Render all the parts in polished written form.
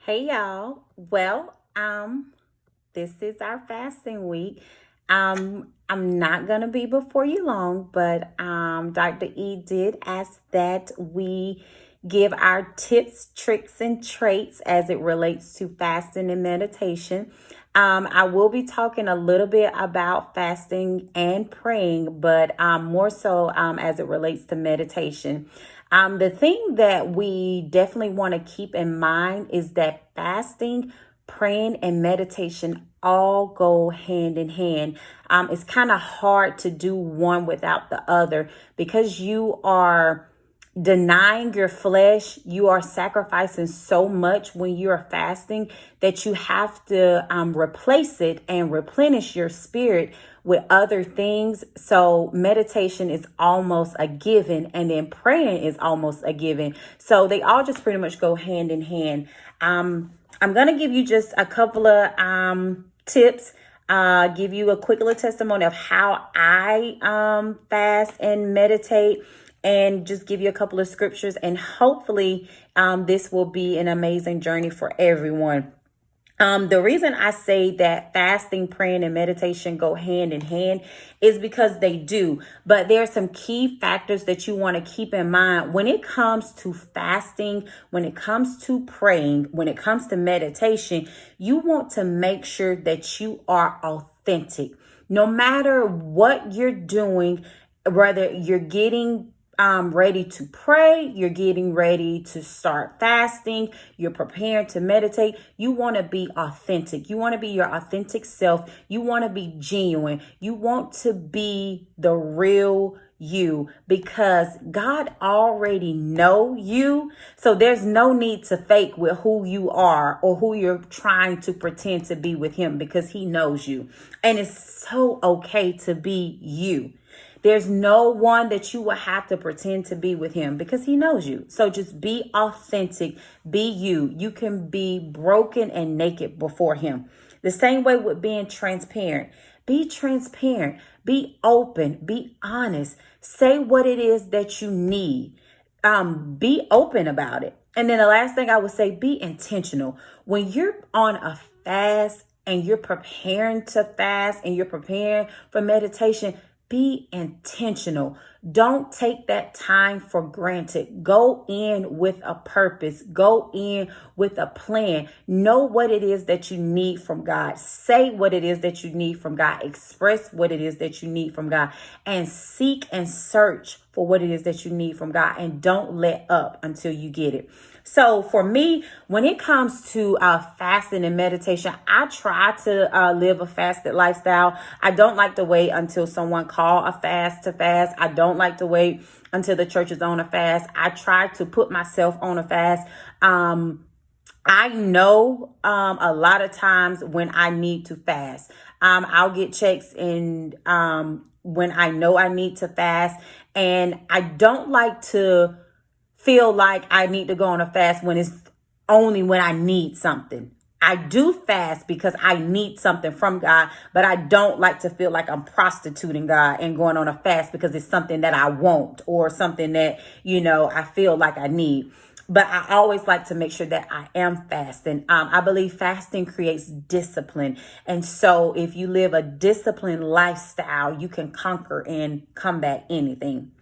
Hey y'all. This is our fasting week. I'm not gonna be before you long, but Dr. E did ask that we give our tips, tricks, and traits as it relates to fasting and meditation. I will be talking a little bit about fasting and praying, but more so as it relates to meditation. The thing that we definitely want to keep in mind is that fasting, praying, and meditation all go hand in hand. It's kind of hard to do one without the other because you are denying your flesh. You are sacrificing so much when you're fasting that you have to replace it and replenish your spirit with other things. So meditation is almost a given, and then praying is almost a given. So they all just pretty much go hand in hand. I'm going to give you just a couple of tips, give you a quick little testimony of how I fast and meditate, and just give you a couple of scriptures. And hopefully this will be an amazing journey for everyone. The reason I say that fasting, praying, and meditation go hand in hand is because they do. But there are some key factors that you want to keep in mind when it comes to fasting, when it comes to praying, when it comes to meditation. You want to make sure that you are authentic. No matter what you're doing, whether you're getting ready to pray, you're getting ready to start fasting, you're preparing to meditate, you want to be authentic. You want to be your authentic self. You want to be genuine. You want to be the real you, because God already know you. So there's no need to fake with who you are or who you're trying to pretend to be with him, because he knows you. And it's so okay to be you. There's no one that you will have to pretend to be with him, because he knows you. So just be authentic, be you. You can be broken and naked before him. The same way with being transparent. Be transparent, be open, be honest. Say what it is that you need. Be open about it. And then the last thing I would say, be intentional. When you're on a fast and you're preparing to fast and you're preparing for meditation, be intentional. Don't take that time for granted. Go in with a purpose. Go in with a plan. Know what it is that you need from God. Say what it is that you need from God. Express what it is that you need from God. And seek and search for what it is that you need from God. And don't let up until you get it. So for me, when it comes to fasting and meditation, I try to live a fasted lifestyle. I don't like to wait until someone call a fast to fast. I don't like to wait until the church is on a fast. I try to put myself on a fast. I know a lot of times when I need to fast. I'll get checks and when I know I need to fast. And I don't like to feel like I need to go on a fast when it's only when I need something. I do fast because I need something from God, but I don't like to feel like I'm prostituting God and going on a fast because it's something that I want or something that, I feel like I need. But I always like to make sure that I am fasting. I believe fasting creates discipline. And so if you live a disciplined lifestyle, you can conquer and combat anything.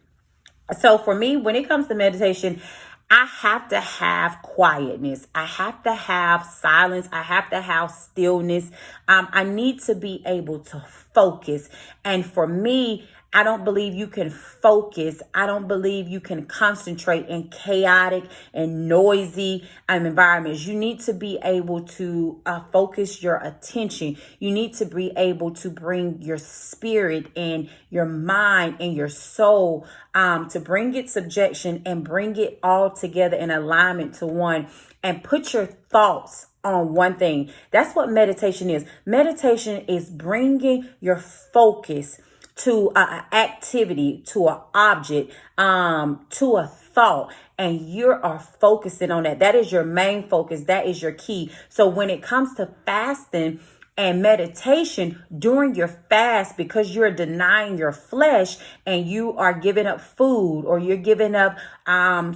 So for me, when it comes to meditation, I have to have quietness. I have to have silence. I have to have stillness. I need to be able to focus. And for me, I don't believe you can focus. I don't believe you can concentrate in chaotic and noisy environments. You need to be able to focus your attention. You need to be able to bring your spirit and your mind and your soul to bring it subjection and bring it all together in alignment to one, and put your thoughts on one thing. That's what meditation is. Meditation is bringing your focus to an activity, to an object, to a thought, and you are focusing on that. That is your main focus. That is your key. So when it comes to fasting, And meditation during your fast, because you're denying your flesh and you are giving up food, or you're giving up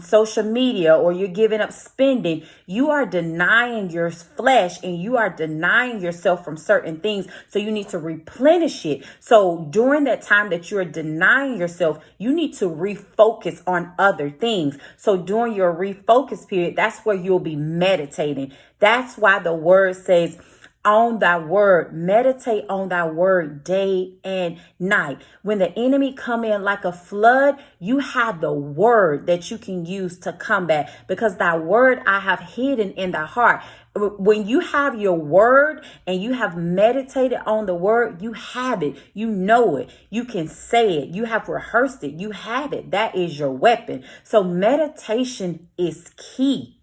social media, or you're giving up spending, you are denying your flesh and you are denying yourself from certain things. So you need to replenish it. So during that time that you're denying yourself, you need to refocus on other things. So during your refocus period, that's where you'll be meditating. That's why the word says, on thy word, meditate on thy word day and night. When the enemy come in like a flood, you have the word that you can use to combat, because thy word I have hidden in thy heart. When you have your word and you have meditated on the word, you have it, you know it, you can say it, you have rehearsed it, you have it. That is your weapon. So meditation is key.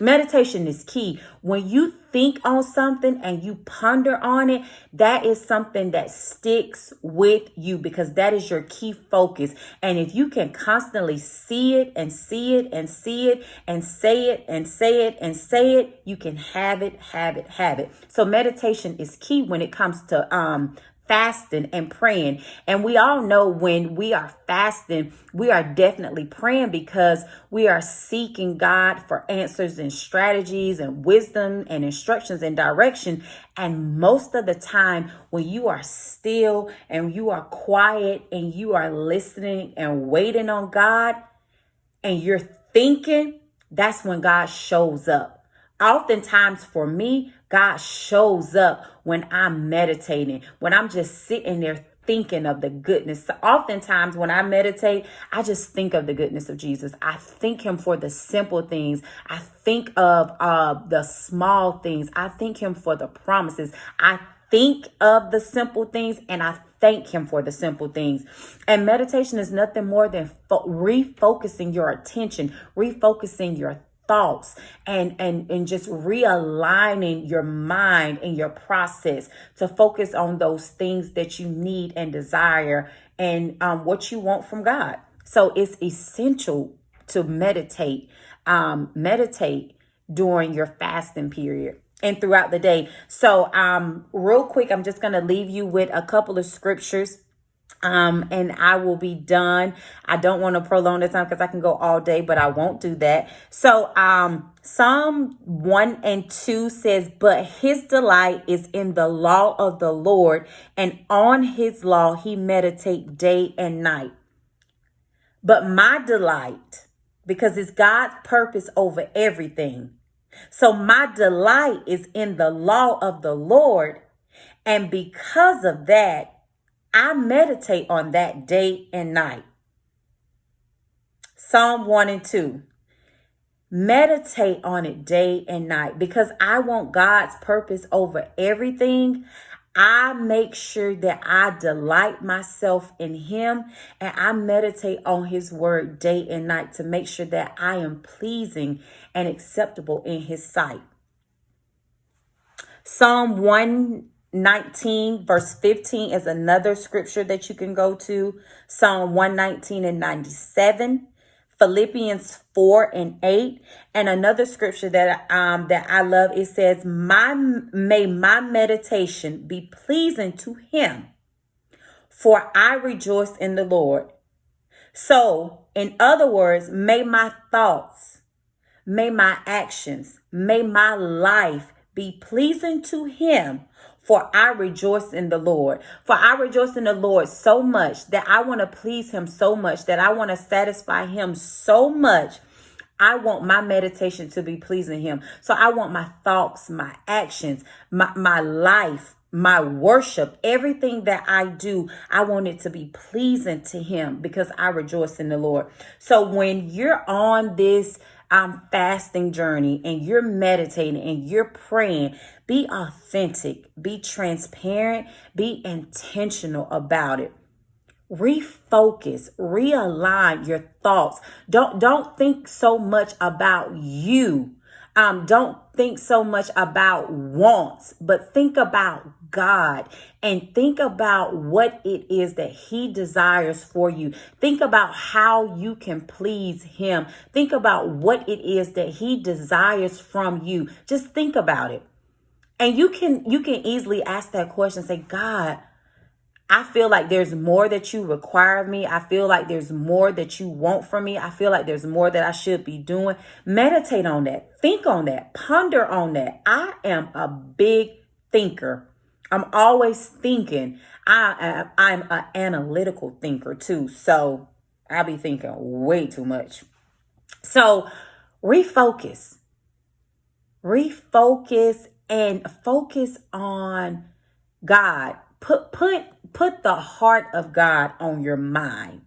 Meditation is key. When you think on something and you ponder on it, that is something that sticks with you, because that is your key focus. And if you can constantly see it and see it and see it and say it and say it and say it, you can have it, have it, have it. So meditation is key when it comes to fasting and praying. And we all know when we are fasting, we are definitely praying, because we are seeking God for answers and strategies and wisdom and instructions and direction. And most of the time, when you are still and you are quiet and you are listening and waiting on God and you're thinking, that's when God shows up. Oftentimes for me, God shows up when I'm meditating, when I'm just sitting there thinking of the goodness. So oftentimes when I meditate, I just think of the goodness of Jesus. I thank him for the simple things. I think of the small things. I thank him for the promises. I think of the simple things and I thank him for the simple things. And meditation is nothing more than refocusing your attention, refocusing your thoughts, and just realigning your mind and your process to focus on those things that you need and desire, and what you want from God. So it's essential to meditate during your fasting period and throughout the day. So real quick, I'm just going to leave you with a couple of scriptures. And I will be done. I don't want to prolong the time because I can go all day, but I won't do that. So, Psalm 1 and 2 says, but his delight is in the law of the Lord, and on his law he meditate day and night. But my delight, because it's God's purpose over everything. So my delight is in the law of the Lord. And because of that, I meditate on that day and night. Psalm 1 and 2. Meditate on it day and night, because I want God's purpose over everything. I make sure that I delight myself in him, and I meditate on his word day and night to make sure that I am pleasing and acceptable in his sight. Psalm 119 verse 15 is another scripture that you can go to. Psalm 119 and 97, Philippians 4 and 8, and another scripture that I love. It says, may my meditation be pleasing to him, for I rejoice in the Lord. So, in other words, may my thoughts, may my actions, may my life be pleasing to him, for I rejoice in the Lord. For I rejoice in the Lord so much that I want to please him so much, that I want to satisfy him so much. I want my meditation to be pleasing him. So I want my thoughts, my actions, my life, my worship, everything that I do, I want it to be pleasing to him, because I rejoice in the Lord. So when you're on this fasting journey and you're meditating and you're praying, be authentic, be transparent, be intentional about it. Refocus, realign your thoughts. Don't think so much about you. Don't think so much about wants, but think about God, and think about what it is that he desires for you. Think about how you can please him. Think about what it is that he desires from you. Just think about it. And you can easily ask that question, say, God, I feel like there's more that you require of me. I feel like there's more that you want from me. I feel like there's more that I should be doing. Meditate on that. Think on that. Ponder on that. I am a big thinker. I'm always thinking. I'm an analytical thinker too. So I'll be thinking way too much. So refocus. Refocus and focus on God. Put the heart of God on your mind.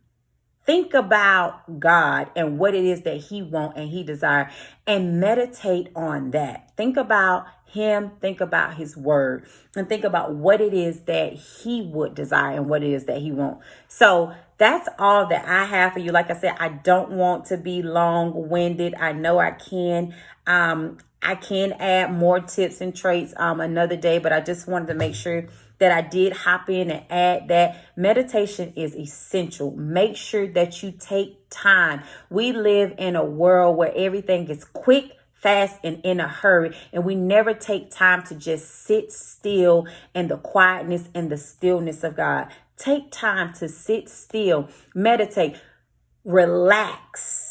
Think about God and what it is that he wants and he desires, and meditate on that. Think about him, think about his word, and think about what it is that he would desire and what it is that he wants. So that's all that I have for you. Like I said, I don't want to be long-winded. I know I can. I can add more tips and traits another day, but I just wanted to make sure that I did hop in and add that meditation is essential. Make sure that you take time. We live in a world where everything is quick, fast, and in a hurry, and we never take time to just sit still in the quietness and the stillness of God. Take time to sit still, meditate, relax.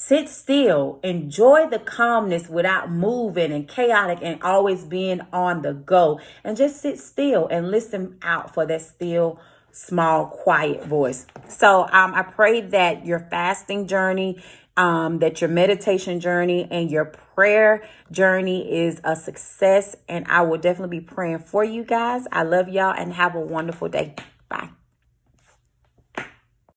Sit still, enjoy the calmness without moving and chaotic and always being on the go. And just sit still and listen out for that still, small, quiet voice. So I pray that your fasting journey, that your meditation journey and your prayer journey is a success. And I will definitely be praying for you guys. I love y'all and have a wonderful day. Bye.